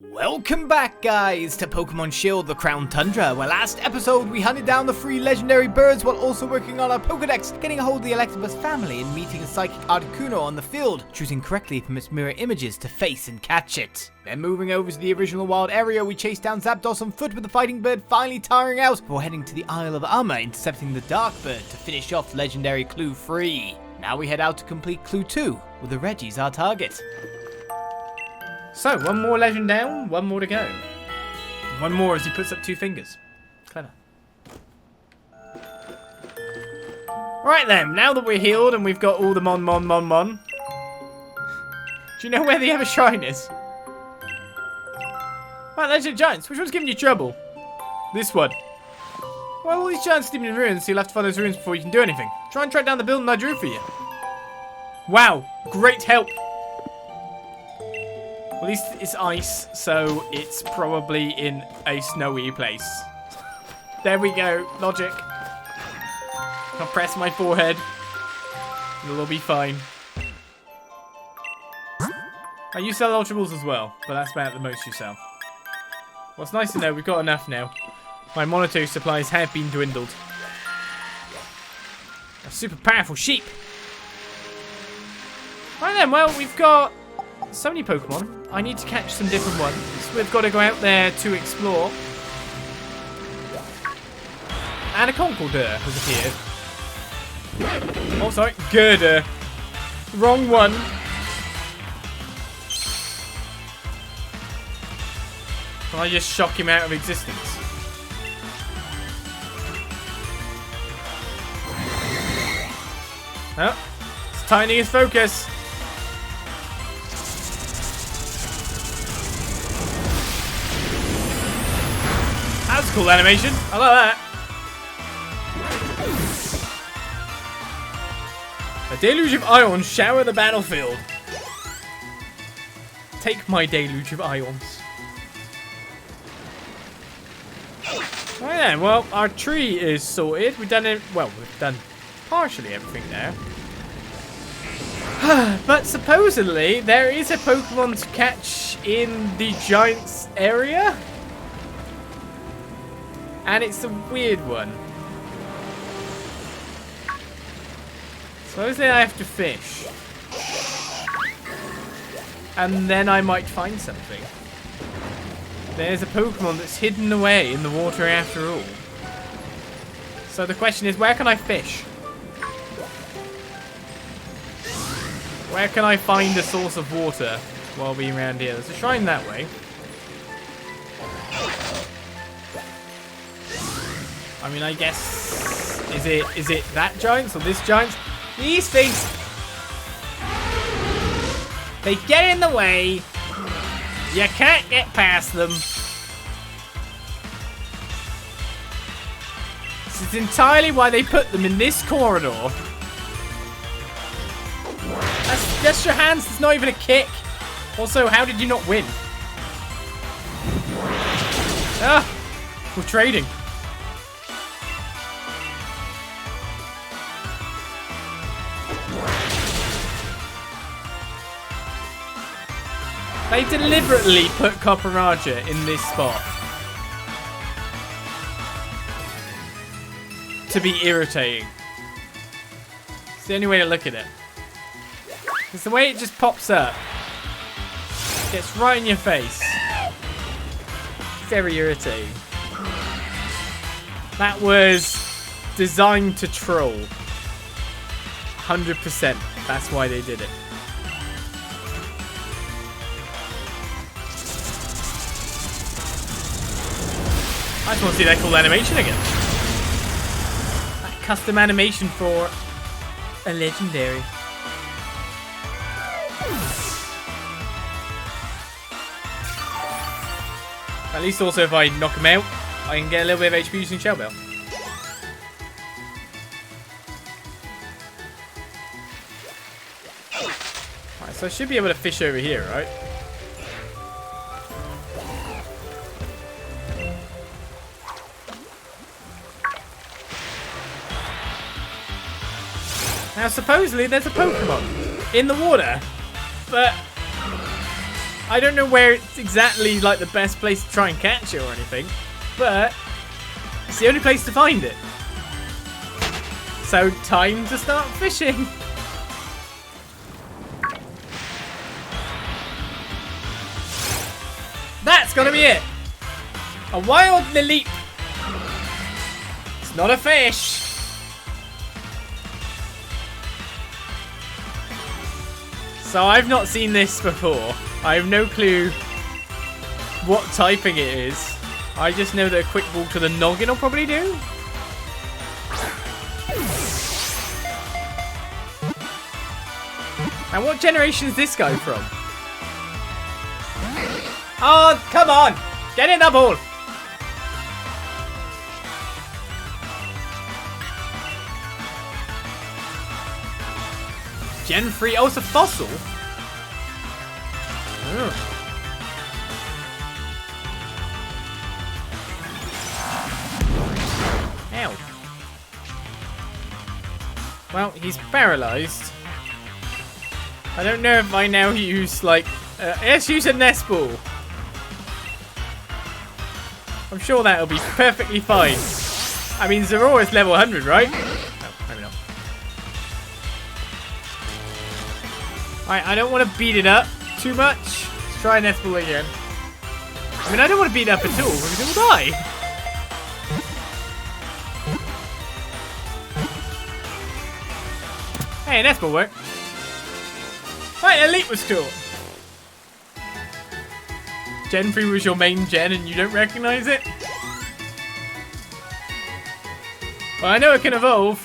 Welcome back, guys, to Pokemon Shield the Crown Tundra, where last episode we hunted down the 3 legendary birds while also working on our Pokedex, getting a hold of the Electabuzz family and meeting a psychic Articuno on the field, choosing correctly from its mirror images to face and catch it. Then moving over to the original wild area, we chased down Zapdos on foot with the fighting bird finally tiring out before heading to the Isle of Amma, intercepting the Dark Bird to finish off legendary Clue 3. Now we head out to complete Clue 2, with the Regis our target. So, one more legend down, one more to go. One more as he puts up 2 fingers. Clever. Right then, now that we're healed and we've got all the Mon. Do you know where the other shrine is? Right, Legend of Giants, which one's giving you trouble? This one. Well, all these giants sleeping in ruins, so you'll have to find those ruins before you can do anything. Try and track down the building I drew for you. Wow, great help. Well, at least it's ice, so it's probably in a snowy place. There we go. Logic. I'll press my forehead. It'll all be fine. You sell Ultra Balls as well, but that's about the most you sell. Well, it's nice to know we've got enough now. My Monotone supplies have been dwindled. A super powerful sheep. Right then, well, we've got so many Pokemon. I need to catch some different ones. We've got to go out there to explore. And a Conkeldurr has appeared. Oh, sorry. Girder. Wrong one. Can I just shock him out of existence? Oh, it's tightening his focus. That's a cool animation. I like that. A deluge of ions shower the battlefield. Take my deluge of ions. Right then, well, our tree is sorted. We've done it. Well, we've done partially everything there. But supposedly there is a Pokemon to catch in the Giants area. And it's a weird one. Supposedly I have to fish. And then I might find something. There's a Pokemon that's hidden away in the water after all. So the question is, where can I fish? Where can I find a source of water while being around here? There's a shrine that way. I mean, I guess, is it that Giants or this Giants? These things, they get in the way. You can't get past them. This is entirely why they put them in this corridor. That's just your hands. It's not even a kick. Also, how did you not win? Ah, we're trading. They deliberately put Copperaja in this spot to be irritating. It's the only way to look at it. It's the way it just pops up. Gets right in your face. Very irritating. That was designed to troll. 100%. That's why they did it. I just want to see that cool animation again. That custom animation for a legendary. At least also if I knock him out, I can get a little bit of HP using Shell Bell. Right, so I should be able to fish over here, right? Now, supposedly, there's a Pokemon in the water, but I don't know where it's exactly like the best place to try and catch it or anything, but it's the only place to find it. So time to start fishing. That's gonna be it. A wild lily. It's not a fish. So I've not seen this before. I have no clue what typing it is. I just know that a quick ball to the noggin will probably do. And what generation is this guy from? Oh, come on! Get in the ball! Gen 3. Oh, it's a fossil. Oh. Ow. Well, he's paralyzed. I don't know if I now use, like... let's use a nest ball. I'm sure that'll be perfectly fine. I mean, Zeraora is level 100, right? No, maybe not. Alright, I don't want to beat it up too much. Let's try nest ball again. I mean, I don't want to beat it up at all, because it will die. Hey, nest ball worked. Right, Elite was cool. Gen 3 was your main gen and you don't recognize it? Well, I know it can evolve.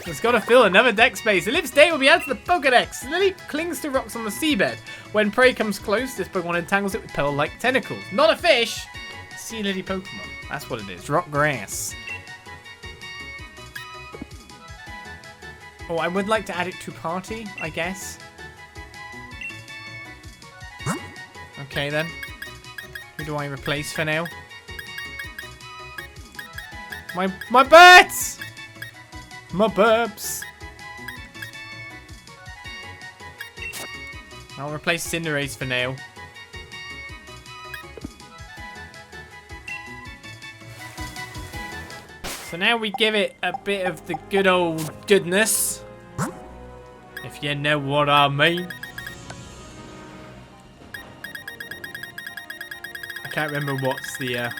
It's got to fill another deck space. Elif's day will be added to the Pokedex. Lily clings to rocks on the seabed. When prey comes close, this Pokemon entangles it with pearl-like tentacles. Not a fish! Sea Lily Pokemon. That's what it is. Rock grass. Oh, I would like to add it to party, I guess. Okay, then. Who do I replace for now? My birds! My burps! I'll replace Cinderace for now. So now we give it a bit of the good old goodness. If you know what I mean. I can't remember what's the,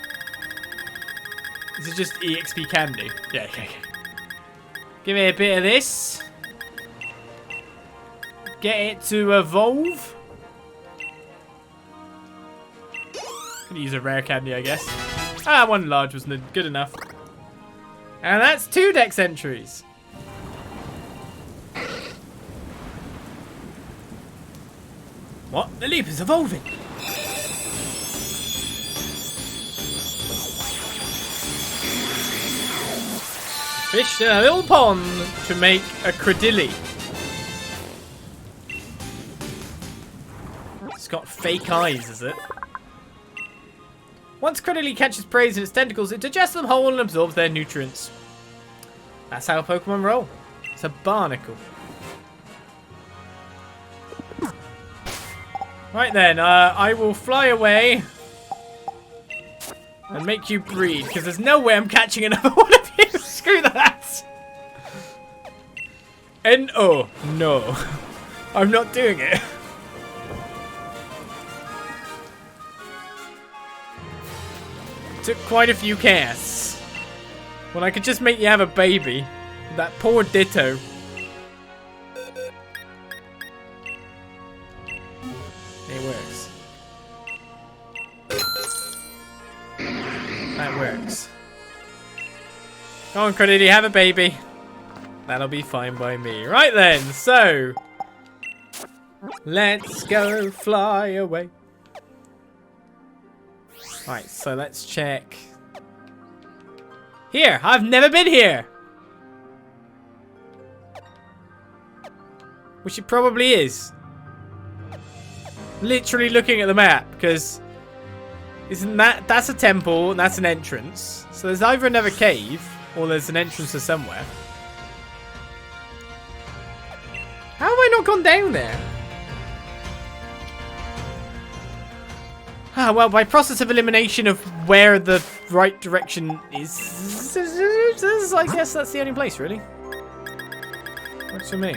is it just EXP candy? Yeah, okay. Give it a bit of this. Get it to evolve. Could use a rare candy, I guess. Ah, one large wasn't good enough. And that's 2 dex entries. What? The leap is evolving. Fish in a little pond to make a Credilli. It's got fake eyes, is it? Once Credilli catches prey in its tentacles, it digests them whole and absorbs their nutrients. That's how Pokemon roll. It's a barnacle. Right then, I will fly away and make you breed, because there's no way I'm catching another one of you. Screw that. N-O. No. I'm not doing it. Took quite a few casts. Well, I could just make you have a baby. That poor Ditto. It works. That works. Come on, Credilli, have a baby. That'll be fine by me. Right then, so let's go fly away. Right, so let's check. Here, I've never been here. Which it probably is. Literally looking at the map, because isn't that's a temple and that's an entrance. So there's either another cave or there's an entrance to somewhere. How have I not gone down there? Ah, well, by process of elimination of where the right direction is, I guess that's the only place, really. Works for me.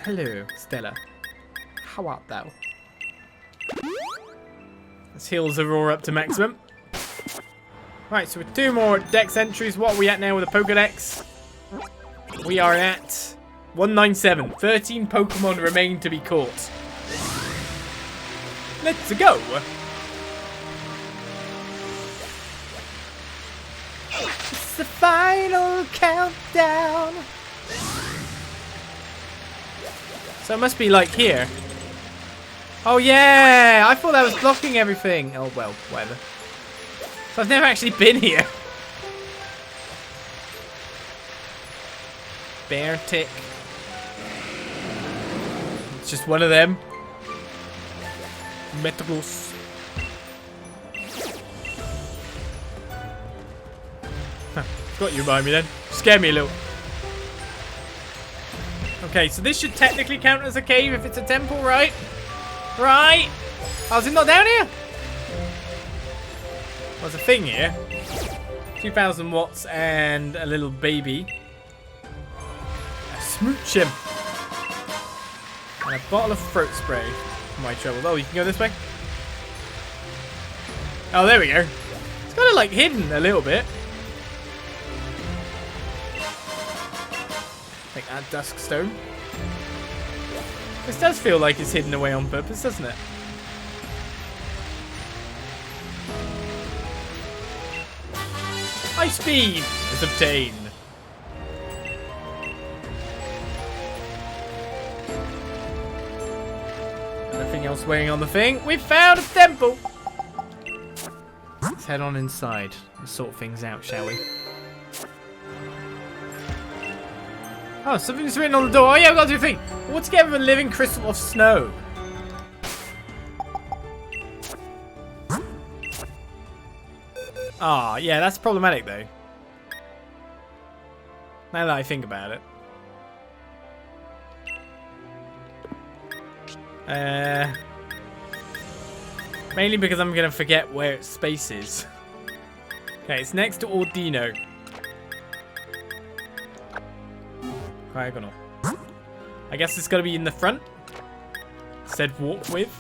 Hello, Stella. How art thou? Let's heal Aurora up to maximum. Right, so with 2 more Dex entries, what are we at now with a Pokedex? We are at 197. 13 Pokemon remain to be caught. Let's go! It's the final countdown. So it must be like here. Oh yeah! I thought that was blocking everything. Oh well, whatever. So I've never actually been here. Bear tick. It's just one of them. Metagross. Huh, got you by me then. Scare me a little. Okay, so this should technically count as a cave if it's a temple, right? Right? Oh, is it not down here? There's a thing here. 2,000 watts and a little baby. A smooch him. And a bottle of throat spray. My troubles. Oh, you can go this way? Oh, there we go. It's kind of like hidden a little bit. Like that dusk stone. This does feel like it's hidden away on purpose, doesn't it? Ice beam is obtained. Nothing else weighing on the thing. We found a temple. Let's head on inside and sort things out, shall we? Oh, something's written on the door. Oh yeah, I've got to do a thing. What's together with a living crystal of snow? Ah, yeah, that's problematic though. Now that I think about it. Mainly because I'm going to forget where its space is. Okay, it's next to Ordino. Diagonal. I guess it's got to be in the front. Said walk with.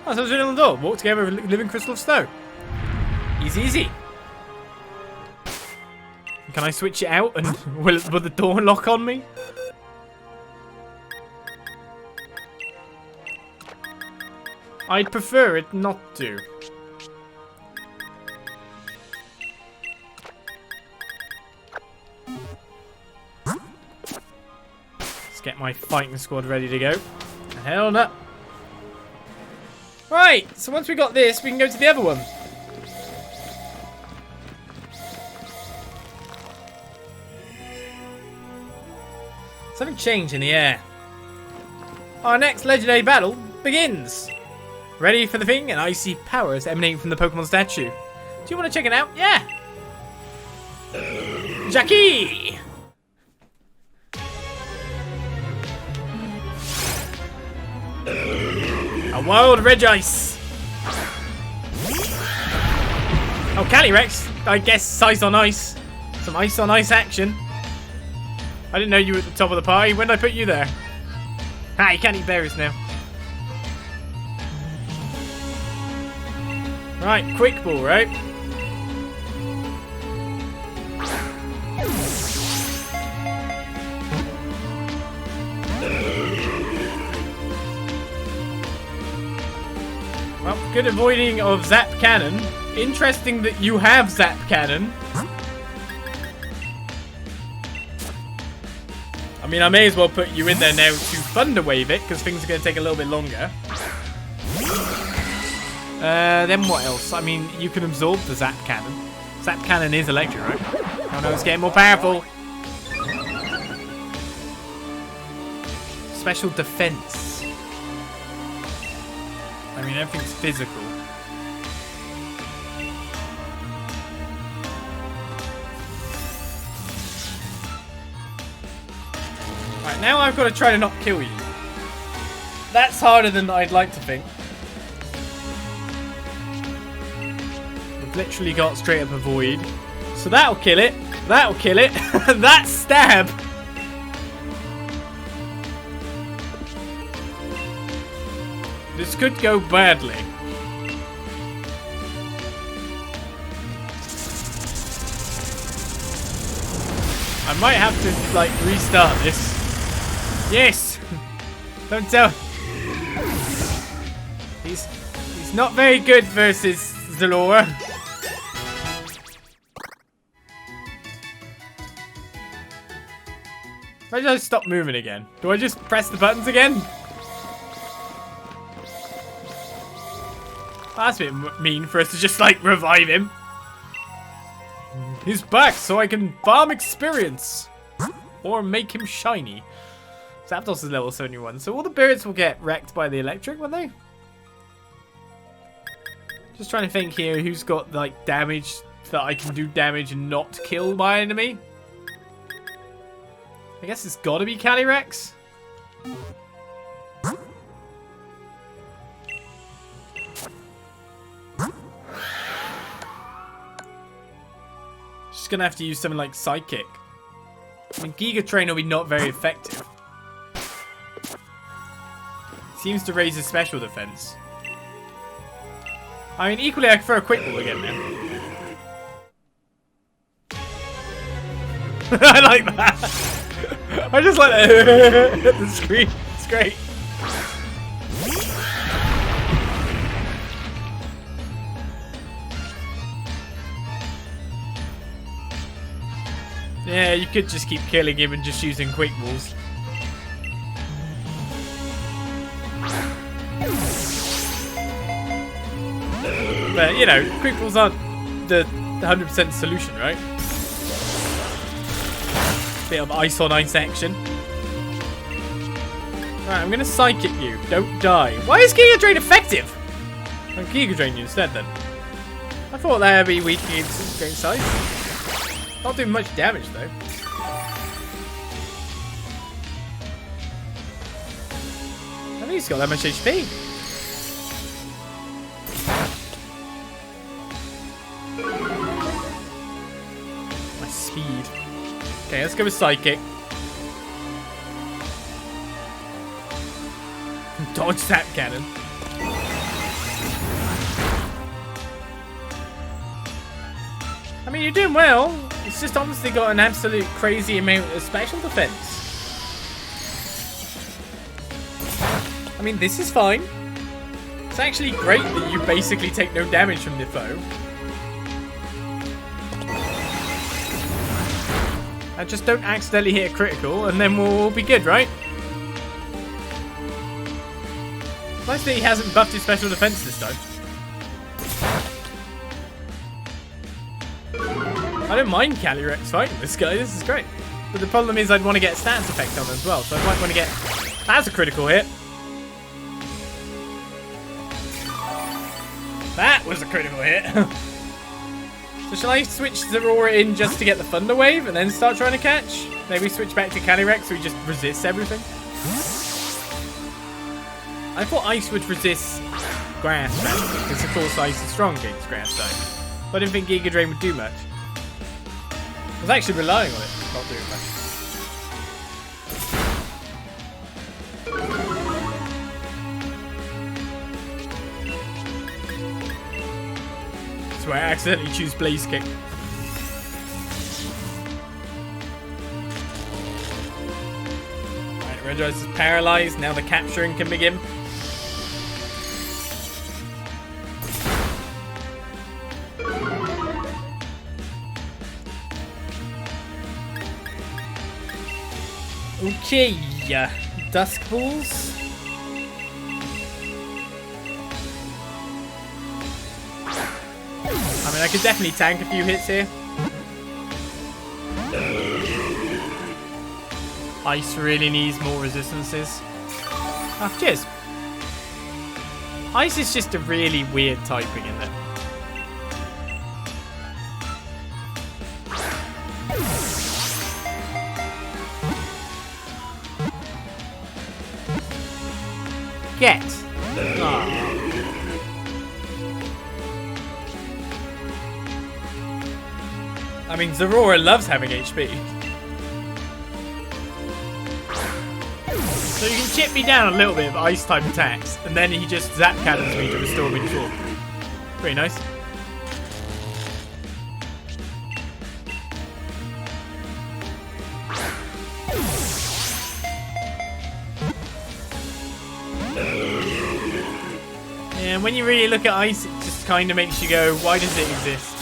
Oh, so it's written on the door. Walk together with a living crystal of snow. Easy, easy. Can I switch it out and will the door lock on me? I'd prefer it not to. Let's get my fighting squad ready to go. And head on up. Right, so once we got this, we can go to the other one. Something changed in the air. Our next legendary battle begins. Ready for the thing? An icy power is emanating from the Pokemon statue. Do you want to check it out? Yeah! Jackie! A wild Regice! Oh, Calyrex! I guess ice on ice. Some ice on ice action. I didn't know you were at the top of the party. When did I put you there? Ah, you can't eat berries now. Right, quick ball, right? Well, good avoiding of Zap Cannon. Interesting that you have Zap Cannon. I mean, I may as well put you in there now to Thunder Wave it, because things are going to take a little bit longer. Then what else? I mean, you can absorb the Zap Cannon. Zap Cannon is electric, right? Oh no, it's getting more powerful. Special defense. I mean, everything's physical. Right, now I've got to try to not kill you. That's harder than I'd like to think. We've literally got straight up a void. So that'll kill it. That'll kill it. That stab. This could go badly. I might have to, like, restart this. Yes! Don't tell. He's not very good versus Zalora. Why did I stop moving again? Do I just press the buttons again? That's a bit mean for us to just, like, revive him. He's back, so I can farm experience. Or make him shiny. Zapdos is level 71, so all the birds will get wrecked by the electric, won't they? Just trying to think here who's got, like, damage that I can do damage and not kill my enemy. I guess it's gotta be Calyrex. Just gonna have to use something like Psychic. I mean, Giga Train will be not very effective. Seems to raise his special defense. I mean, equally, I can throw a quick ball again now. I like that. I just like that. The screen. It's great. Yeah, you could just keep killing him and just using quick balls. But, you know, quick balls aren't the 100% solution, right? Bit of ice on ice action. Right, I'm gonna Psychic you. Don't die. Why is Giga Drain effective? I'll Giga Drain you instead then. I thought that would be weak against great size. Not doing much damage though. I think he's got that much HP. My speed. Okay, let's go with Psychic. Dodge Tap Cannon. I mean, you're doing well. It's just obviously got an absolute crazy amount of special defense. I mean, this is fine. It's actually great that you basically take no damage from the foe. I just don't accidentally hit a critical, and then we'll be good, right? Nice that he hasn't buffed his special defense this time. I don't mind Calyrex fighting this guy, this is great. But the problem is I'd want to get stats effect on him as well, so I might want to get... That's a critical hit. That was a critical hit. So shall I switch Zalora in just to get the Thunder Wave and then start trying to catch? Maybe switch back to Calyrex so he just resists everything? I thought Ice would resist Grass type, because of course Ice is strong against Grass type. But I didn't think Giga Drain would do much. I was actually relying on it not doing much. That's why I accidentally choose Blaze Kick. Right, Regice is paralyzed, now the capturing can begin. Okay, Dusk Balls. I mean, I could definitely tank a few hits here. Ice really needs more resistances. Oh, cheers. Ice is just a really weird typing, isn't it? Get. Oh. I mean, Zorora loves having HP. So you can chip me down a little bit of ice type attacks, and then he just zap cannons me to restore me to full. Pretty nice. Yeah, when you really look at ice, it just kind of makes you go, why does it exist?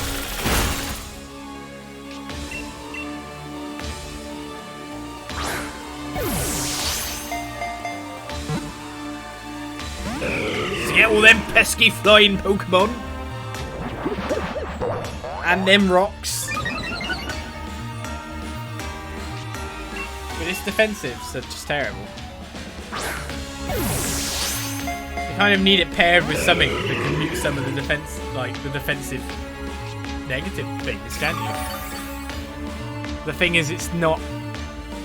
Get all them pesky flying Pokemon. And them rocks. But it's defensive, so it's just terrible. You kind of need it paired with something that can mute some of the defense, like the defensive negative things, can't you? The thing is, it's not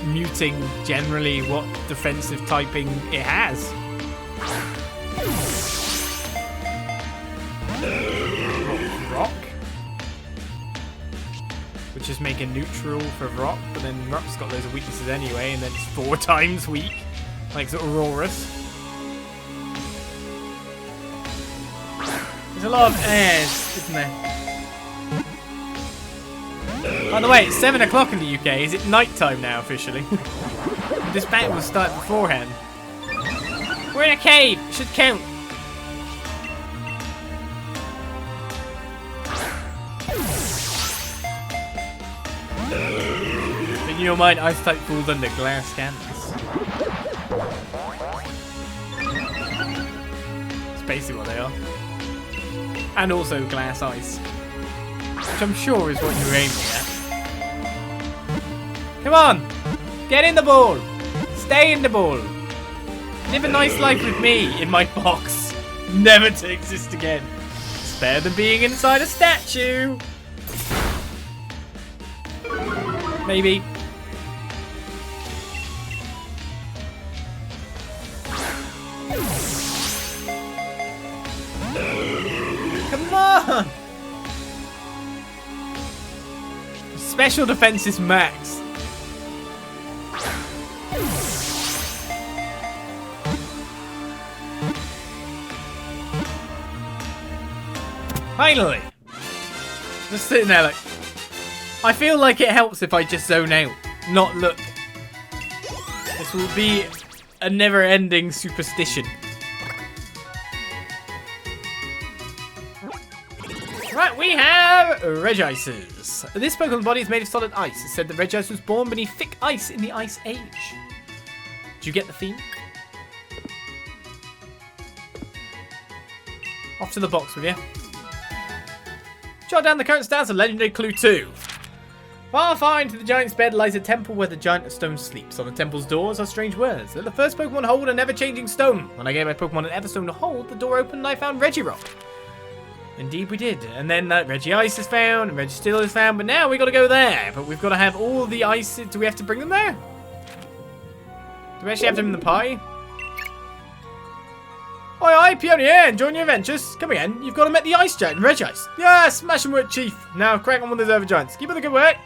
muting generally what defensive typing it has. Rock, which is make a neutral for rock, but then rock's got loads of weaknesses anyway, and then it's 4 times weak, like sort of Aurorus. There's a lot of airs, isn't there? By the way, it's 7 o'clock in the UK. Is it night time now officially? This battle will start beforehand. We're in a cave. It should count. In your mind, ice type falls under glass canvas. It's basically what they are. And also glass ice. Which I'm sure is what you're aiming at. Come on! Get in the ball! Stay in the ball! Live a nice life with me in my box. Never to exist again. It's better than being inside a statue. Maybe. Come on! Special defense is max. Finally! Just sitting there like... I feel like it helps if I just zone out, not look. This will be a never-ending superstition. Right, we have Regices. This Pokemon body is made of solid ice. It's said that Regice was born beneath thick ice in the Ice Age. Do you get the theme? Off to the box with you. Jot down the current stats of Legendary Clue 2. Far, far into the giant's bed lies a temple where the giant of stone sleeps. On the temple's doors are strange words. Let the first Pokemon hold a never-changing stone. When I gave my Pokemon an Everstone to hold, the door opened and I found Regirock. Indeed we did. And then Regice is found, and Registeel is found, but now we got to go there. But we've got to have all the ice. Do we have to bring them there? Do we actually have them in the party? Oi, oi, Peony, enjoying your adventures? Come again, you've got to met the ice giant, Regice. Yeah, smash and work, Chief. Now crack on with those other giants. Keep up the good work.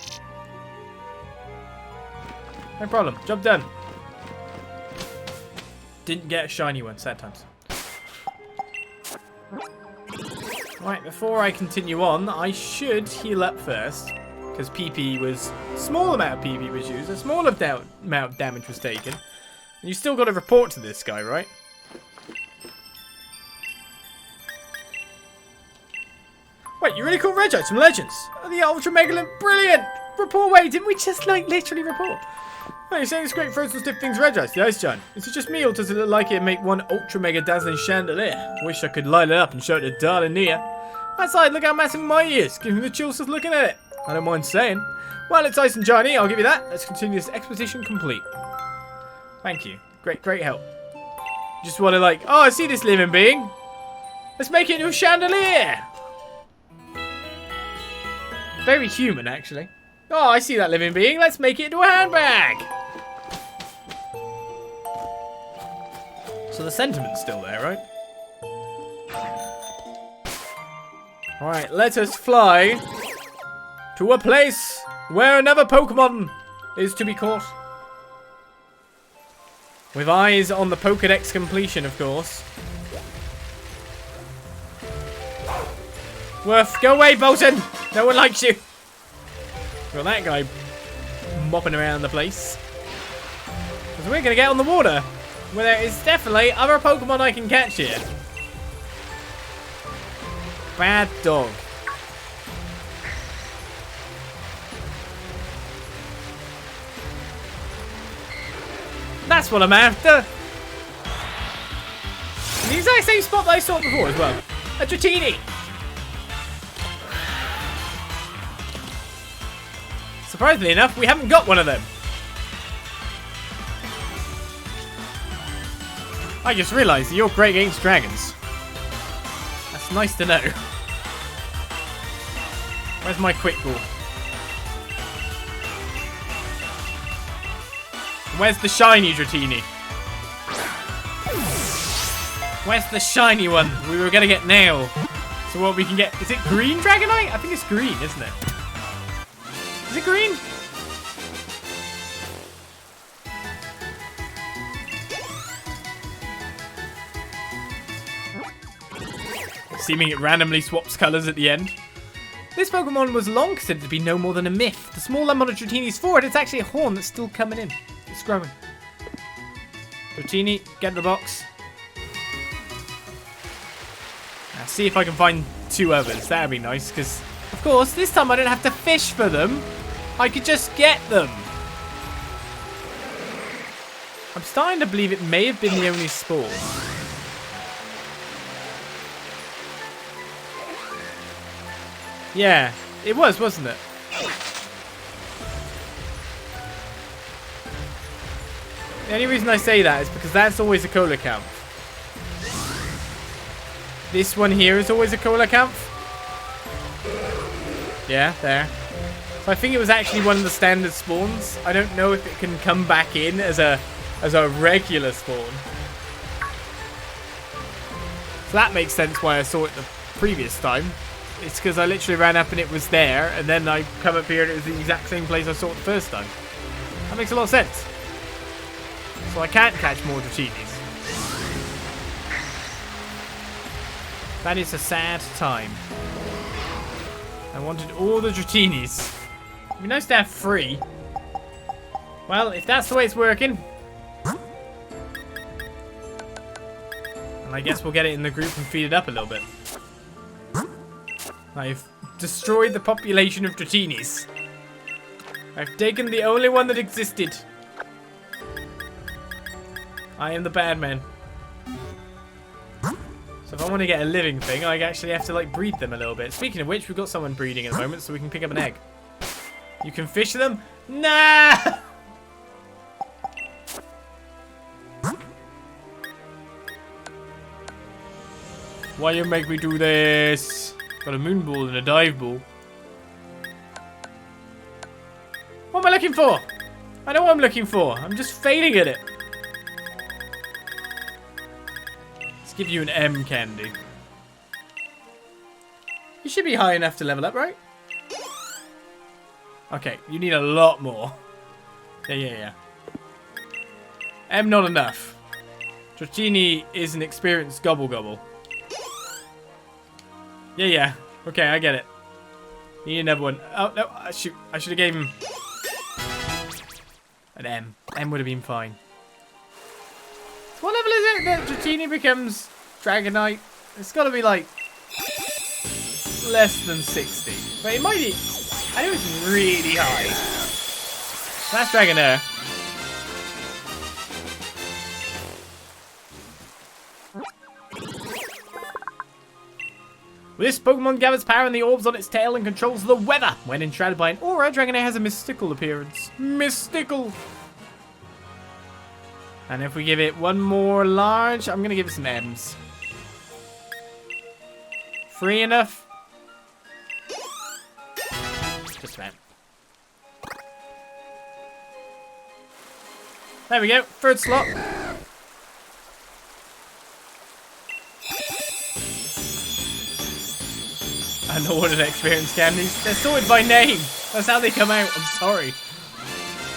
No problem, job done. Didn't get a shiny one, sad times. Right, before I continue on, I should heal up first. Because PP was... small amount of PP was used, a small amount of damage was taken. And you still got to report to this guy, right? Wait, you really caught Regice from Legends? Oh, the Ultra Megalyn, brilliant! Report, wait, didn't we just, like, literally report? Oh, you're saying this great frozen stiff thing's Regice, the ice giant. Is it just me, or does it look like it'd make one ultra mega dazzling chandelier? Wish I could light it up and show it to darling Nia. Outside, look how massive my ears. Give me the chills just looking at it. I don't mind saying. Well, it's ice and shiny, I'll give you that. Let's continue this expedition complete. Thank you. Great help. Just want to like, oh, I see this living being. Let's make it into a chandelier. Very human, actually. Oh, I see that living being. Let's make it into a handbag. So So the sentiment's still there, right? Alright, let us fly to a place where another Pokemon is to be caught. With eyes on the Pokedex completion, of course. Worth, go away, Bolton! No one likes you! Got that guy mopping around the place. Because we're going to get on the water, where there is definitely other Pokemon I can catch here. Bad dog. That's what I'm after. The exact same spot that I saw before as well. A Dratini. Surprisingly enough, we haven't got one of them. I just realised that you're great against dragons. That's nice to know. Where's my quick ball? Where's the shiny Dratini? Where's the shiny one we were going to get now? So what we can get... Is it green Dragonite? I think it's green, isn't it? Is it green? Seeming it randomly swaps colours at the end. This Pokemon was long considered to be no more than a myth. The small lump on a Dratini's forehead, it's actually a horn that's still coming in. It's growing. Dratini, get in the box. Now see if I can find 2 others. That'd be nice, because, of course, this time I don't have to fish for them. I could just get them. I'm starting to believe it may have been the only spawn. Yeah, it was, wasn't it? The only reason I say that is because that's always a cola count. This one here is always a cola count. Yeah, there. So I think it was actually one of the standard spawns. I don't know if it can come back in as a regular spawn. So that makes sense why I saw it the previous time. It's because I literally ran up and it was there, and then I come up here and it was the exact same place I saw it the first time. That makes a lot of sense. So I can't catch more Dratinis. That is a sad time. I wanted all the Dratinis. It'd be nice to have 3. Well, if that's the way it's working. And I guess we'll get it in the group and feed it up a little bit. I've destroyed the population of Dratinis. I've taken the only one that existed. I am the bad man. So if I want to get a living thing, I actually have to like breed them a little bit. Speaking of which, we've got someone breeding at the moment, so we can pick up an egg. You can fish them? Nah! Why you make me do this? Got a moon ball and a dive ball. What am I looking for? I know what I'm looking for. I'm just failing at it. Let's give you an M candy. You should be high enough to level up, right? Okay, you need a lot more. Yeah. M not enough. Dratini is an experienced gobble. Yeah. Okay, I get it. Need another one. Oh, no. Shoot. I should have gave him an M. M would have been fine. So what level is it that Dratini becomes Dragonite? It's got to be like less than 60. But it might be... I know it's really high. That's Dragonair. This Pokemon gathers power in the orbs on its tail and controls the weather. When enshrouded by an aura, Dragonair has a mystical appearance. Mystical! And if we give it one more large, I'm going to give it some M's. 3 enough? Just about. There we go. 3rd slot. Unawarded experience candies. They're sorted by name. That's how they come out. I'm sorry.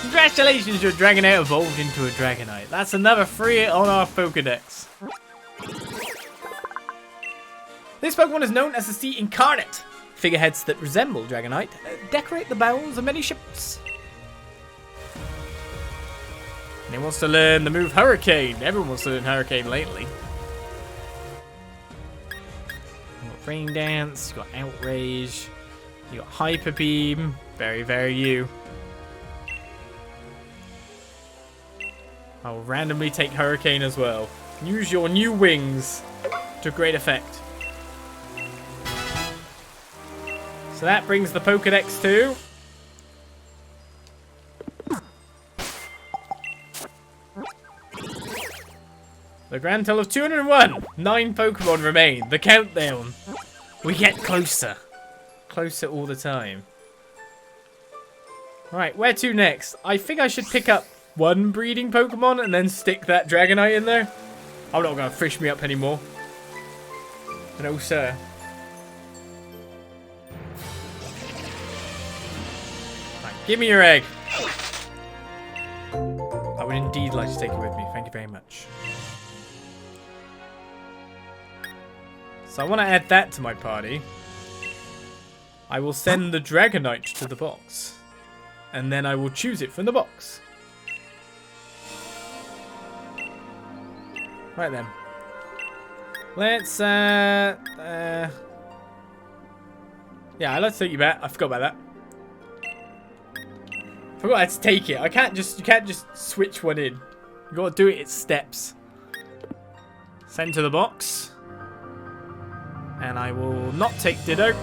Congratulations, your Dragonite evolved into a Dragonite. That's another 3 on our Pokedex. This Pokemon is known as the Sea Incarnate. Figureheads that resemble Dragonite decorate the bows of many ships. And he wants to learn the move Hurricane. Everyone wants to learn Hurricane lately. You've got Rain Dance, you've got Outrage, you've got Hyper Beam. Very, very you. I will randomly take Hurricane as well. Use your new wings to great effect. So that brings the Pokedex to... the grand total of 201. 9 Pokemon remain. The countdown. We get closer. Closer all the time. Right, where to next? I think I should pick up 1 breeding Pokemon and then stick that Dragonite in there. I'm not going to fish me up anymore. No, sir. Right, give me your egg. I would indeed like to take it with me. Thank you very much. So I want to add that to my party. I will send the Dragonite to the box. And then I will choose it from the box. Right then. Let's, yeah, let's take you back. I forgot about that. Forgot how to take it. You can't just switch one in. You gotta do it in steps. Send to the box. And I will not take Ditto.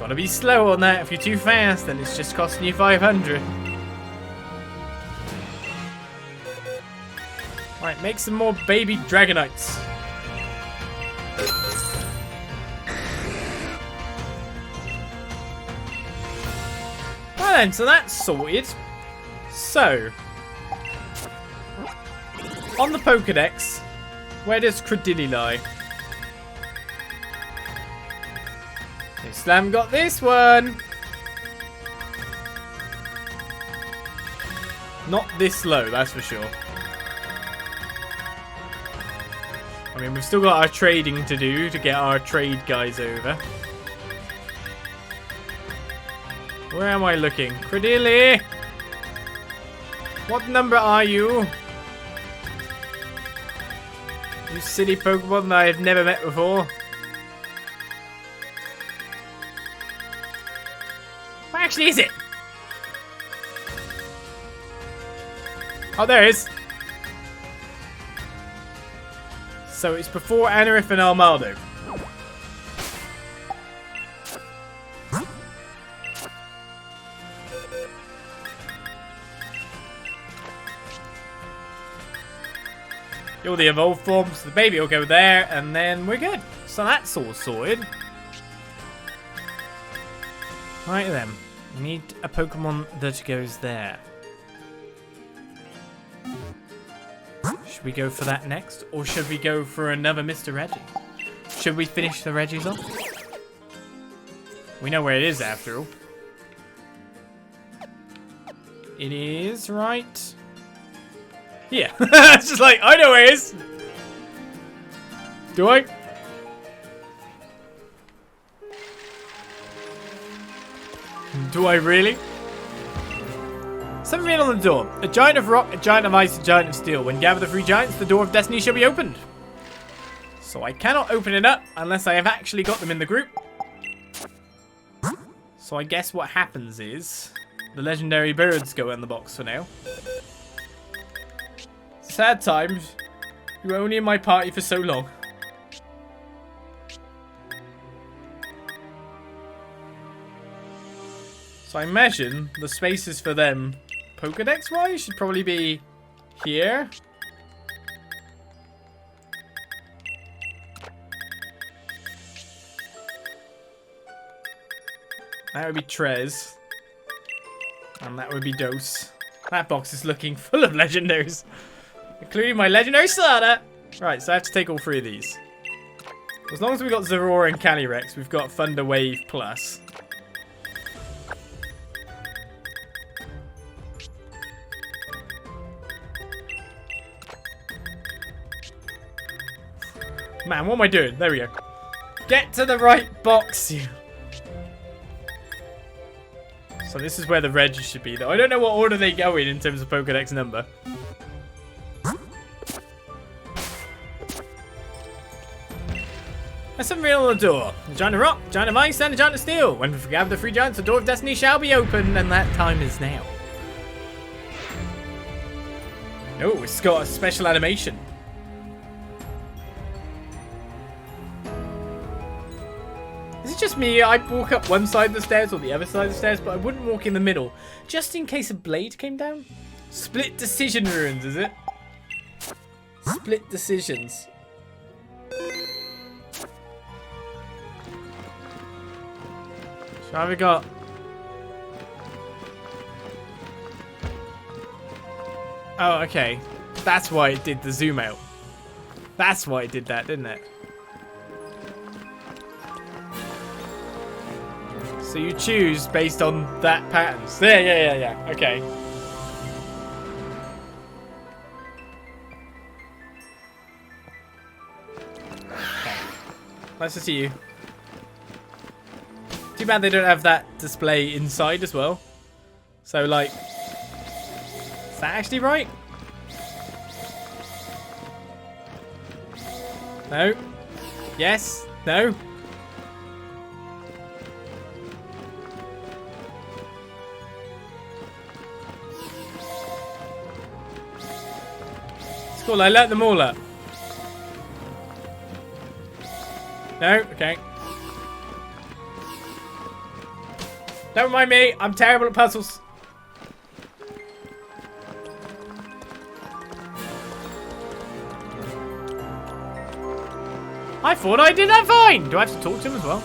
Gotta be slow on that. If you're too fast, then it's just costing you 500. Right, make some more baby Dragonites. Well then, so that's sorted. So, on the Pokedex, where does Credilli lie? Slam got this one. Not this low, that's for sure. I mean, we've still got our trading to do to get our trade guys over. Where am I looking? Credilli! What number are you? You silly Pokemon that I have never met before. What actually is it? Oh, there it is. So it's before Anorith and Armaldo. All the evolved forms, the baby will go there, and then we're good. So that's all sorted. Right then, we need a Pokemon that goes there. Should we go for that next, or should we go for another Mr. Regi? Should we finish the Regis off? We know where it is after all. It is right. Yeah, it's just like, I know where it is. Do I? Do I really? Something written on the door. A giant of rock, a giant of ice, a giant of steel. When gather the 3 giants, the door of destiny shall be opened. So I cannot open it up unless I have actually got them in the group. So I guess what happens is the legendary birds go in the box for now. Sad times. You were only in my party for so long. So I imagine the spaces for them, Pokedex-wise, should probably be here. That would be Trez. And that would be Dose. That box is looking full of legendaries. Including my legendary starter. Right, so I have to take all 3 of these. As long as we got Zorora and Calyrex, we've got Thunder Wave Plus. Man, what am I doing? There we go. Get to the right box, you. So this is where the Regi should be, though. I don't know what order they go in terms of Pokedex number. There's something written on the door. A giant of rock, a giant of ice, and a giant of steel. When we gather the 3 giants, the door of destiny shall be opened, and that time is now. Oh, it's got a special animation. Is it just me? I'd walk up one side of the stairs or the other side of the stairs, but I wouldn't walk in the middle, just in case a blade came down. Split decision ruins, is it? Split decisions. So have we got? Oh, okay. That's why it did the zoom out. That's why it did that, didn't it? So you choose based on that pattern. Yeah. Okay. Nice to see you. Too bad they don't have that display inside as well. So, like, is that actually right? No. Yes. No. It's cool. I let them all up. No. Okay. Don't mind me. I'm terrible at puzzles. I thought I did that fine. Do I have to talk to him as well?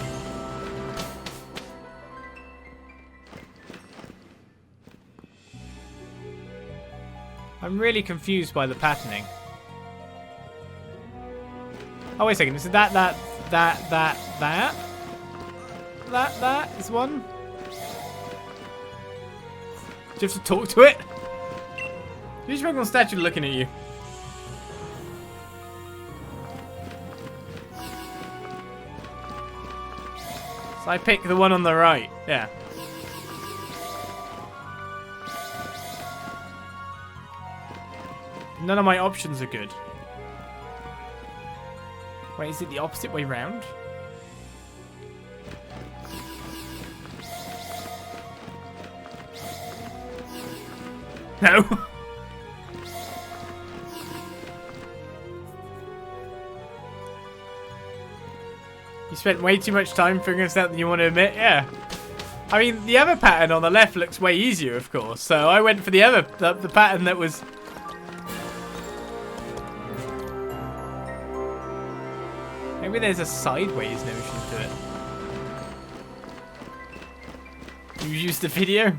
I'm really confused by the patterning. Oh, wait a second. Is it that is one? Do you have to talk to it? Who's Pokemon statue looking at you? So I pick the one on the right. Yeah. None of my options are good. Wait, is it the opposite way round? No. You spent way too much time figuring this out than you want to admit. Yeah. I mean, the other pattern on the left looks way easier, of course. So I went for the other, the pattern that was. Maybe there's a sideways notion to it. You used the video.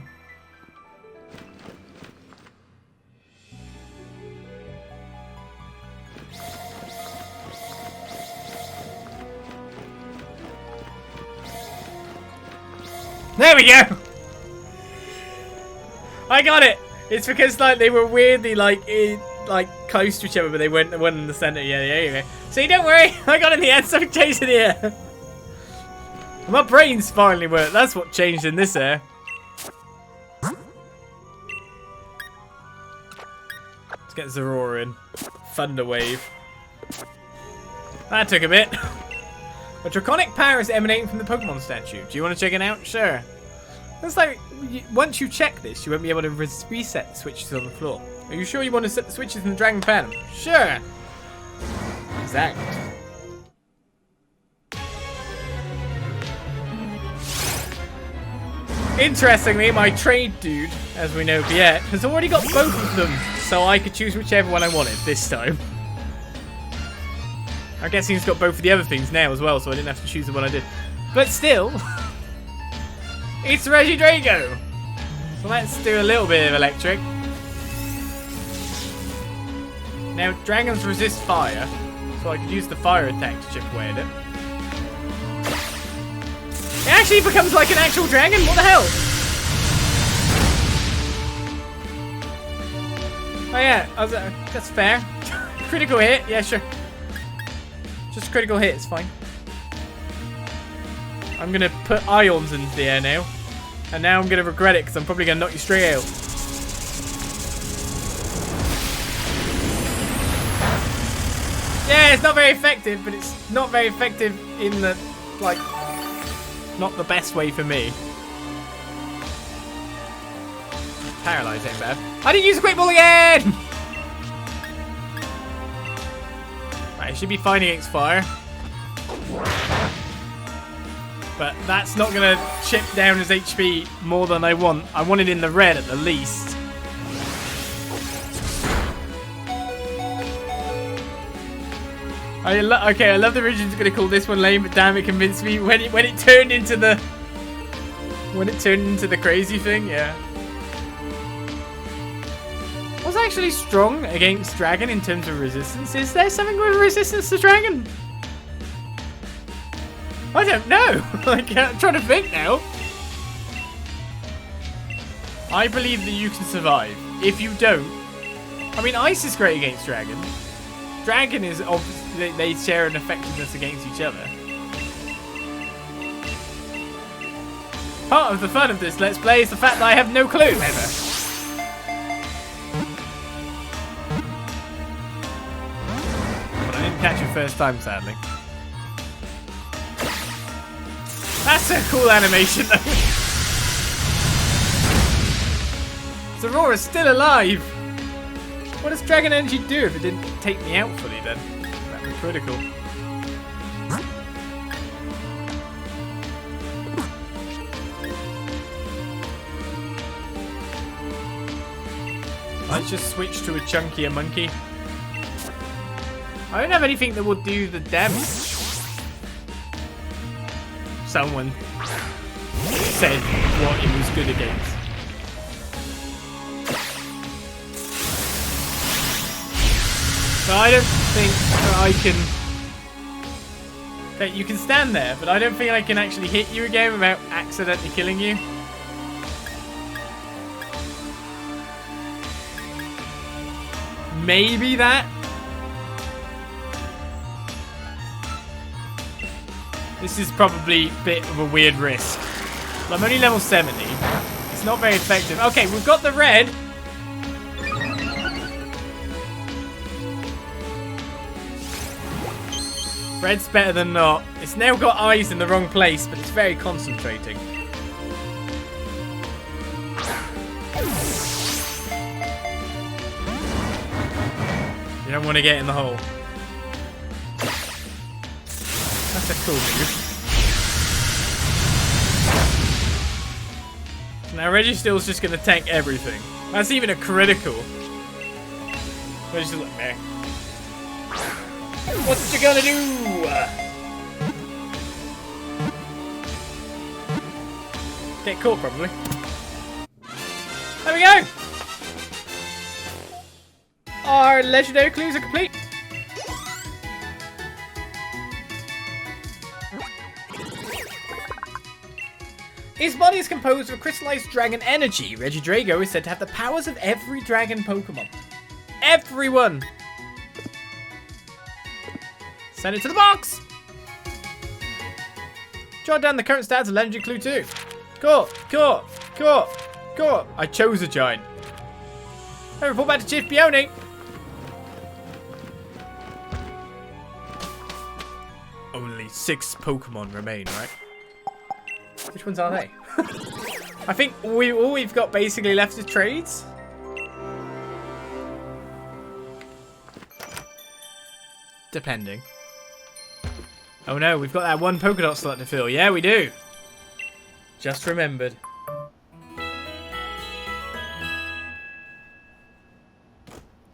There we go! I got it! It's because like they were weirdly like close to each other, but they weren't one in the center. Yeah, anyway. See, don't worry, I got in the end, something changed in here. My brain's finally worked. That's what changed in this air. Let's get Zorora in. Thunder Wave. That took a bit. A draconic power is emanating from the Pokemon statue. Do you want to check it out? Sure. It's like, once you check this, you won't be able to reset the switches on the floor. Are you sure you want to set the switches in the Dragon Phantom? Sure. Exactly. Interestingly, my trade dude, as we know Biet, has already got both of them, so I could choose whichever one I wanted this time. I guess he's got both of the other things now as well, so I didn't have to choose the one I did. But still, it's Regi Drago. So let's do a little bit of electric. Now, dragons resist fire, so I could use the fire attack to chip away at it. It actually becomes like an actual dragon. What the hell? Oh yeah, that's fair. Critical hit, yeah, sure. Just critical hit, it's fine. I'm gonna put ions into the air now. And now I'm gonna regret it because I'm probably gonna knock you straight out. Yeah, it's not very effective, but it's not very effective in the, like, not the best way for me. Paralyzed ain't bad. I didn't use a quick ball again! Right, it should be fine against fire. But that's not going to chip down his HP more than I want. I want it in the red at the least. Okay, I love the Regi's going to call this one lame, but damn, it convinced me when it turned into the crazy thing. Yeah. Was actually strong against dragon in terms of resistance. Is there something with resistance to dragon? I don't know. Like, I'm trying to think now. I believe that you can survive. If you don't, I mean, ice is great against dragon. Dragon is obviously, they share an effectiveness against each other. Part of the fun of this Let's Play is the fact that I have no clue ever. But I didn't catch it first time, sadly. That's a cool animation, though. Aurora's still alive. What does Dragon Energy do if it didn't take me out fully, then? That'd be critical. Let's just switch to a chunkier monkey. I don't have anything that will do the damage. Someone said what it was good against. So I don't think that I can... Okay, you can stand there, but I don't think I can actually hit you again without accidentally killing you. Maybe that. This is probably a bit of a weird risk. But I'm only level 70. It's not very effective. Okay, we've got the red. Red's better than not. It's now got eyes in the wrong place, but it's very concentrating. You don't want to get in the hole. That's a cool move. Now Registill's just going to tank everything. That's even a critical. Registill, look, meh. What you gonna do? Get caught, probably. There we go! Our legendary clues are complete. His body is composed of crystallized dragon energy. Regidrago is said to have the powers of every dragon Pokemon. Everyone! Send it to the box! Jot down the current stats of Legendary Clue 2. Caught! I chose a giant. I report back to Chief Peony. Only 6 Pokemon remain, right? Which ones are they? I think all we've got basically left is trades. Depending. Oh no, we've got that one Pokedot slot to fill. Yeah, we do. Just remembered.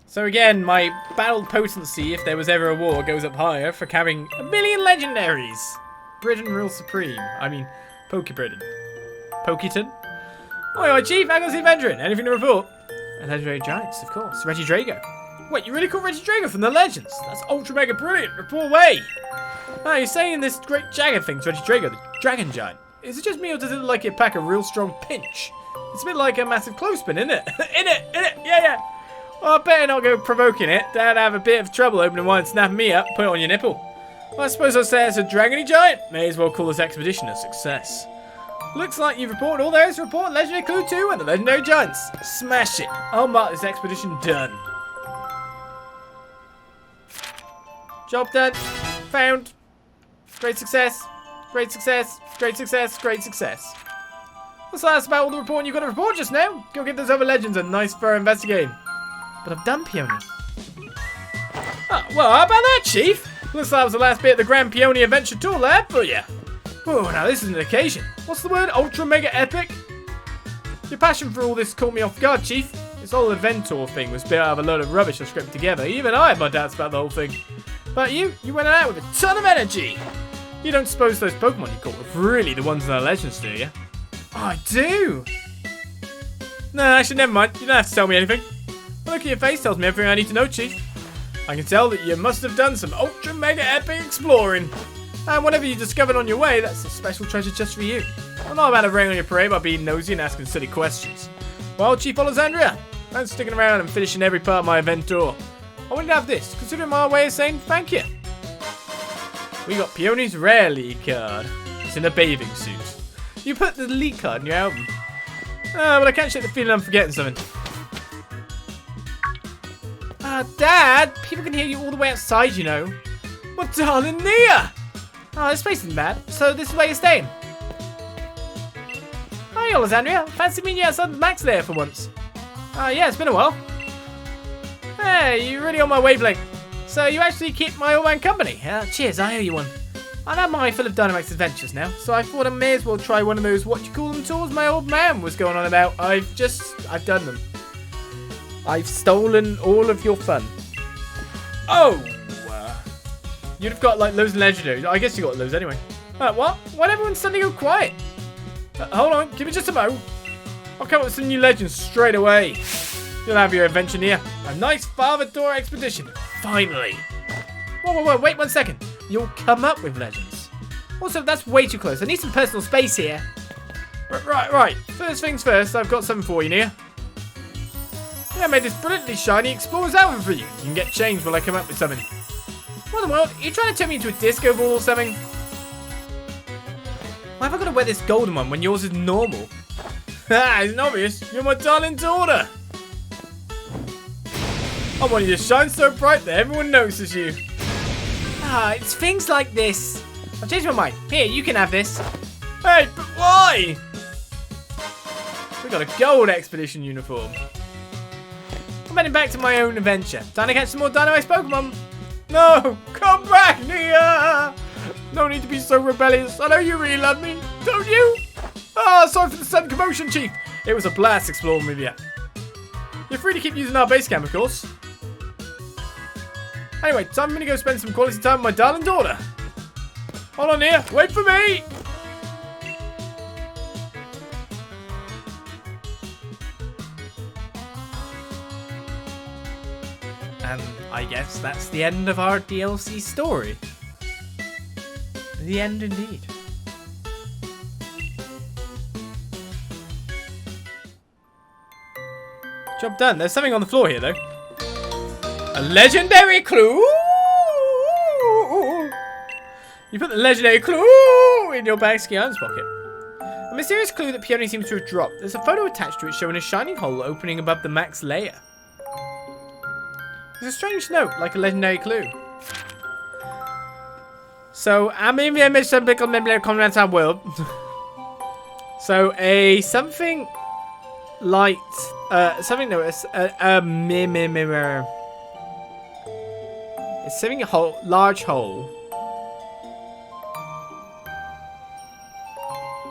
So again, my battle potency, if there was ever a war, goes up higher for carrying 1 million legendaries. Britain rules supreme. I mean, Poke-Britain. Poketon? Oh, Chief, Angles the Adventurer. Anything to report? And legendary giants, of course. Regidrago. Wait, you really call Regidrago from the Legends? That's ultra mega brilliant. Report away. Oh, you're saying this great dragon thing's Regidrago, the dragon giant. is it just me or does it look like it pack a real strong pinch? It's a bit like a massive clothespin, isn't it? in it, yeah. Well, I better not go provoking it. That'd have a bit of trouble opening one and snapping me up, put it on your nipple. Well, I suppose I'll say it's a dragony giant. May as well call this expedition a success. Looks like you've reported all there is to report. Legendary Clue 2 and the Legendary Giants. Smash it. I'll mark this expedition done. Job done. Found. Great success. Great success. Great success. Great success. Well, so that's about all the reporting you've got to report just now. Go give those other legends a nice thorough investigating. But I've done Peony. Oh, well, how about that, Chief? Looks like that was the last bit of the Grand Peony Adventure Tour lab for you. Oh, now this is an occasion. What's the word? Ultra mega epic? Your passion for all this caught me off guard, Chief. This whole Adven-tour thing was built out of a load of rubbish I scraped together. Even I had my doubts about the whole thing. But you went out with a ton of energy. You don't suppose those Pokemon you caught were really the ones in the legends, do you? Oh, I do. No, actually, never mind. You don't have to tell me anything. The look at your face tells me everything I need to know, Chief. I can tell that you must have done some ultra mega epic exploring. And whatever you discovered on your way, that's a special treasure just for you. I'm not about to rain on your parade by being nosy and asking silly questions. Well, Chief Olizandri, thanks for sticking around and finishing every part of my Adven-tour. I wanted to have this, considering my way of saying thank you. We got Peony's rare lead card. It's in a bathing suit. You put the lead card in your album. But I can't shake the feeling I'm forgetting something. Dad, people can hear you all the way outside, you know. My darling Nia! Oh, this place isn't bad. So this is where you're staying? Hi, Olizandri. Fancy meeting you outside the Max lair for once. Yeah, it's been a while. Hey, you're really on my wavelength. So you actually keep my old man company. Cheers, I owe you one. I'm at my full of Dynamax adventures now, so I thought I may as well try one of those what-you-call-them tours my old man was going on about. I've done them. I've stolen all of your fun. Oh! You'd have got like loads of legendaries. I guess you got loads anyway. What? Why'd everyone suddenly go quiet? Hold on, give me just a mo. I'll come up with some new legends straight away. You'll have your adventure near. A nice father-daughter expedition. Finally. Whoa, wait 1 second. You'll come up with legends. Also, that's way too close. I need some personal space here. Right. First things first, I've got something for you, Nia. Yeah, I made this brilliantly shiny Explorer's outfit for you. You can get changed while I come up with something. What in the world? Are you trying to turn me into a disco ball or something? Why have I got to wear this golden one when yours is normal? It's obvious. You're my darling daughter. I want you to shine so bright that everyone notices you. It's things like this. I've changed my mind. Here, you can have this. Hey, but why? We got a gold expedition uniform. I'm heading back to my own adventure. Time to catch some more Dynamax Pokemon. No, come back, Nia. No need to be so rebellious. I know you really love me, don't you? Sorry for the sudden commotion, Chief. It was a blast exploring with you. You're free to keep using our base camp, of course. Anyway, time for me to go spend some quality time with my darling daughter. Hold on here. Wait for me. And I guess that's the end of our DLC story. The end indeed. Job done. There's something on the floor here, though. A legendary clue! You put the legendary clue in your bag's Skian's pocket. A mysterious clue that Peony seems to have dropped. There's a photo attached to it showing a shining hole opening above the Max lair. There's a strange note, like a legendary clue. So, I'm in the image of big comments on world. So, something light, something no, it's mirror. It's something large hole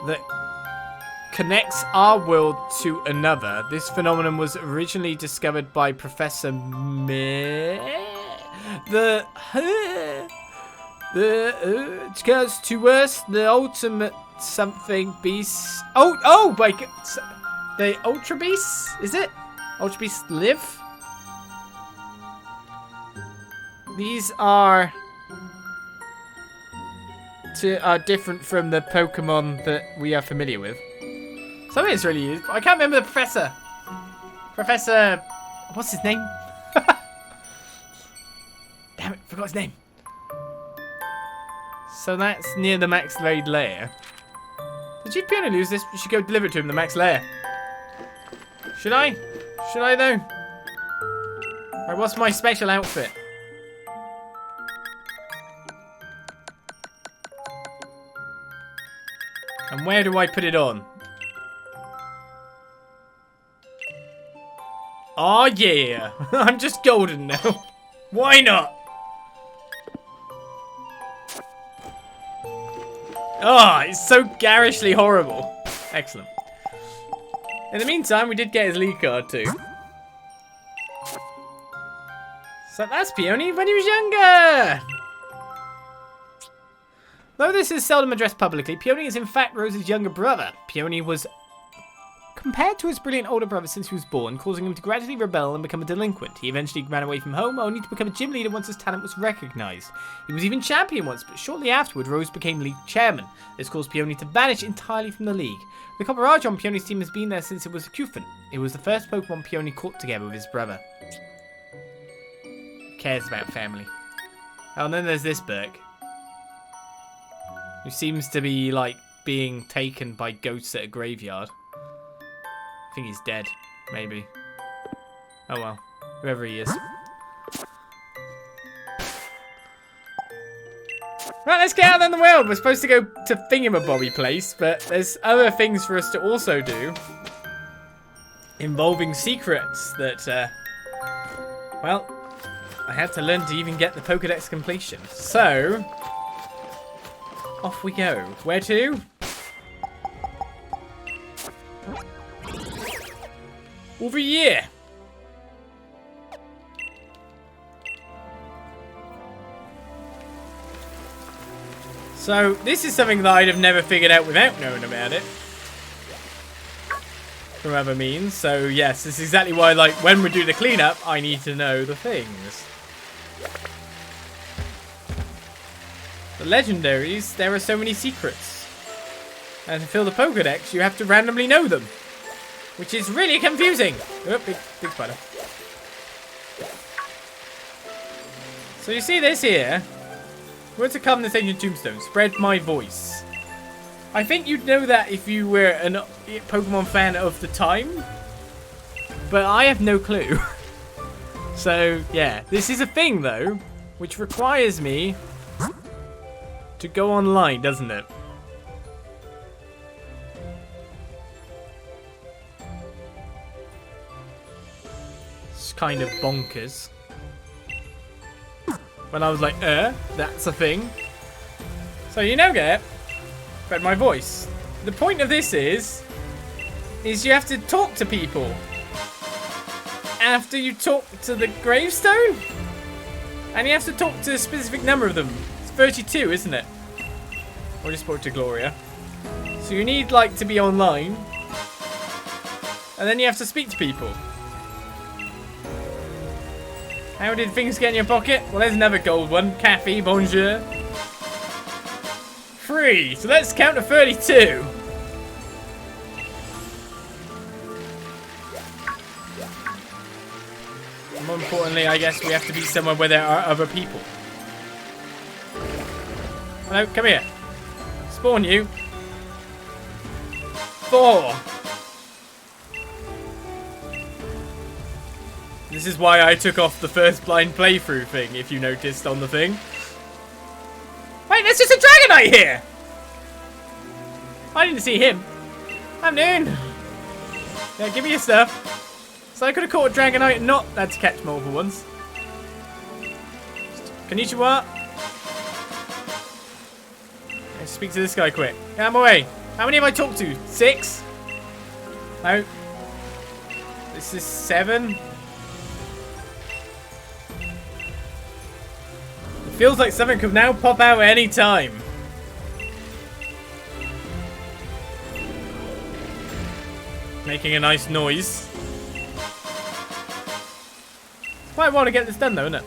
that connects our world to another. This phenomenon was originally discovered by Professor because to us the ultimate something beast. Oh my God, the Ultra Beasts, is it? Ultra Beasts live. These are are different from the Pokemon that we are familiar with. Some of it's really used. I can't remember the professor. Professor... What's his name? Damn it, forgot his name. So that's near the Max Raid lair. Did you Peony lose this? You should go deliver it to him, the Max lair. Should I? Should I though? Alright, what's my special outfit? And where do I put it on? Oh yeah! I'm just golden now. Why not? Oh, it's so garishly horrible. Excellent. In the meantime, we did get his league card too. So that's Peony when he was younger! Though this is seldom addressed publicly, Peony is in fact Rose's younger brother. Peony was compared to his brilliant older brother since he was born, causing him to gradually rebel and become a delinquent. He eventually ran away from home, only to become a gym leader once his talent was recognised. He was even champion once, but shortly afterward, Rose became league chairman. This caused Peony to vanish entirely from the league. The Copperage on Peony's team has been there since it was a Cufant. It was the first Pokemon Peony caught together with his brother. Cares about family. Oh, and then there's this Burke, who seems to be, like, being taken by ghosts at a graveyard. I think he's dead, maybe. Oh well, whoever he is. Right, let's get out there in the world. We're supposed to go to Thingamabobby place, but there's other things for us to also do. Involving secrets that, well, I had to learn to even get the Pokedex completion. So, off we go. Where to? Over here. So, this is something that I'd have never figured out without knowing about it. From other means. So, yes, this is exactly why, like, when we do the cleanup, I need to know the things. The legendaries, there are so many secrets. And to fill the Pokedex, you have to randomly know them. Which is really confusing. Oh, big spider. So you see this here. Where to come this ancient tombstone? Spread my voice. I think you'd know that if you were a Pokemon fan of the time. But I have no clue. So, yeah. This is a thing, though. Which requires me to go online, doesn't it? Kind of bonkers. When I was like, that's a thing. So you now get spread my voice. The point of this is you have to talk to people after you talk to the gravestone, and you have to talk to a specific number of them. It's 32, isn't it? Or just spoke to Gloria. So you need like to be online, and then you have to speak to people. How did things get in your pocket? Well, there's another gold one. Cafe, bonjour. 3. So let's count to 32. And more importantly, I guess we have to be somewhere where there are other people. Hello, come here. Spawn you. 4. This is why I took off the first blind playthrough thing, if you noticed on the thing. Wait, there's just a Dragonite here! I didn't see him. I'm noon. Yeah, give me your stuff. So I could have caught a Dragonite and not had to catch multiple ones. Konnichiwa. Let's speak to this guy quick. Get out of my way. How many have I talked to? 6? No. This is 7. Feels like something could now pop out at any time. Making a nice noise. It's quite a while to get this done though, isn't it?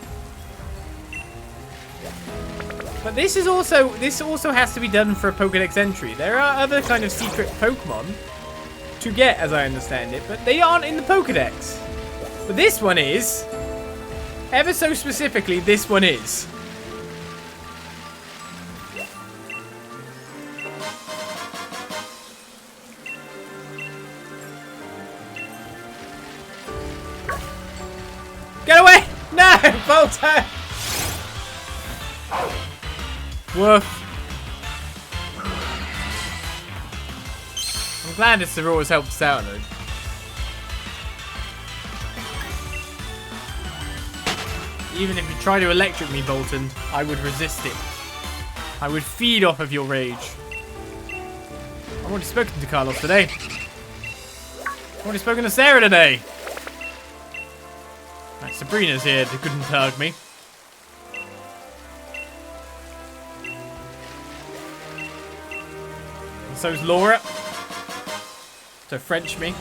But this also has to be done for a Pokedex entry. There are other kind of secret Pokemon to get, as I understand it, but they aren't in the Pokedex. But this one is. Ever so specifically, this one is. Get away! No! Volta! Woof. I'm glad this Zero has helped us out, though. Even if you try to electric me, Bolton, I would resist it. I would feed off of your rage. I've already spoken to Carlos today. I've already spoken to Sarah today. Right, Sabrina's here to couldn't tag me. And so's Laura. To French me.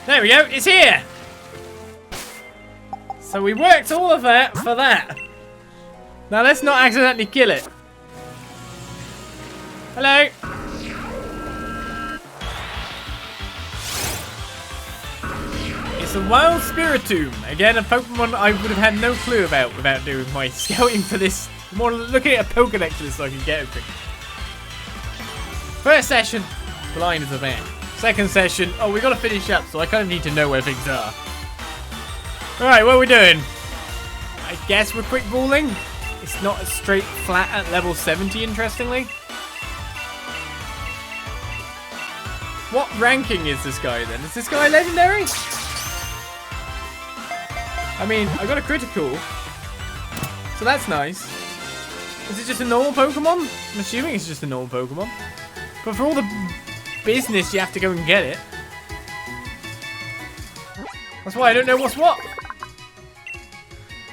There we go, it's here! So we worked all of that for that. Now let's not accidentally kill it. Hello! It's a wild Spiritomb. Again, a Pokemon I would have had no clue about without doing my scouting for this. More looking at a Pokedex list so I can get everything. First session, blind as a man. Second session, oh, we got to finish up, so I kind of need to know where things are. Alright, what are we doing? I guess we're quick balling. It's not a straight flat at level 70, interestingly. What ranking is this guy then? Is this guy legendary? I mean, I got a critical, so that's nice. Is it just a normal Pokemon? I'm assuming it's just a normal Pokemon. But for all the business, you have to go and get it. That's why I don't know what's what.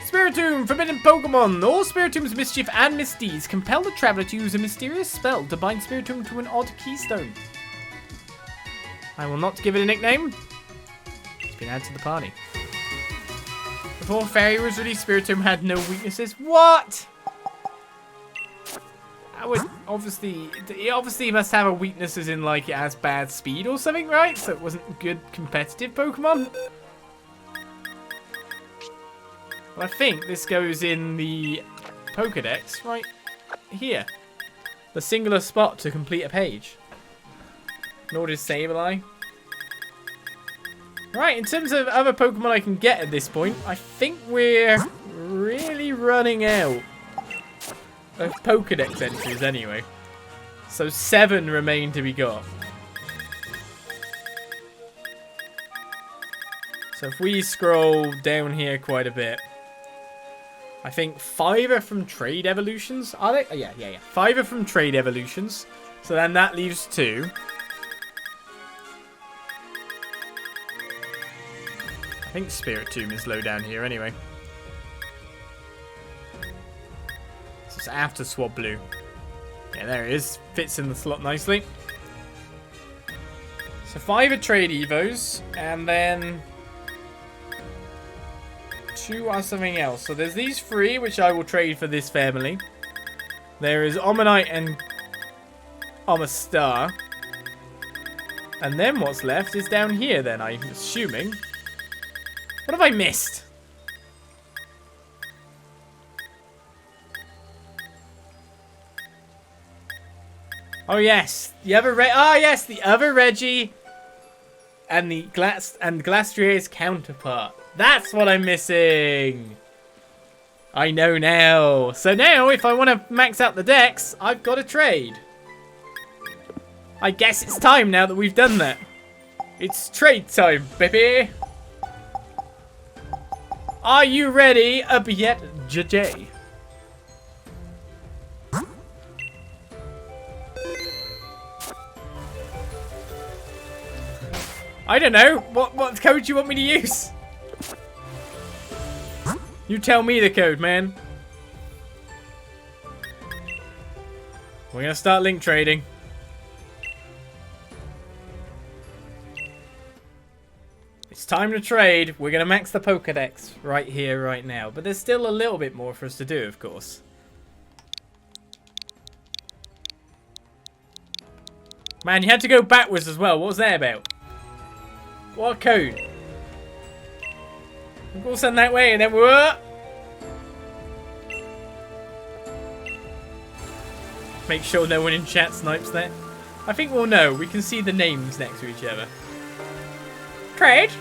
Spiritomb, forbidden Pokemon. All Spiritomb's mischief and misdeeds compel the traveler to use a mysterious spell to bind Spiritomb to an odd keystone. I will not give it a nickname. It's been added to the party. Before Fairy was released, Spiritomb had no weaknesses. What? I would obviously, it obviously must have a weakness as in like it has bad speed or something, right? So it wasn't good competitive Pokemon. Well, I think this goes in the Pokedex right here. The singular spot to complete a page. Nor does Sableye. Right, in terms of other Pokemon I can get at this point, I think we're really running out of Pokedex entries anyway. So 7 remain to be got. So if we scroll down here quite a bit, I think 5 are from trade evolutions. Are they? Oh, yeah. 5 are from trade evolutions. So then that leaves 2. I think Spiritomb is low down here anyway. So it's after Swablu. Yeah, there it is. Fits in the slot nicely. So 5 are trade evos, and then 2 are something else. So there's these 3, which I will trade for this family. There is Omanyte and Omastar. And then what's left is down here then, I'm assuming. What have I missed? Oh yes, the other the other Regi and the Glastrier's counterpart. That's what I'm missing. I know now. So now, if I want to max out the decks, I've got to trade. I guess it's time now that we've done that. It's trade time, baby. Are you ready, Abiet JJ? I don't know. What code do you want me to use? You tell me the code, man. We're gonna start link trading. It's It's time to trade. We're going to max the Pokedex right here, right now. But there's still a little bit more for us to do, of course. Man, you had to go backwards as well. What was that about? What code? We'll go send that way and then we're... Make sure no one in chat snipes there. I think we'll know. We can see the names next to each other. Trade?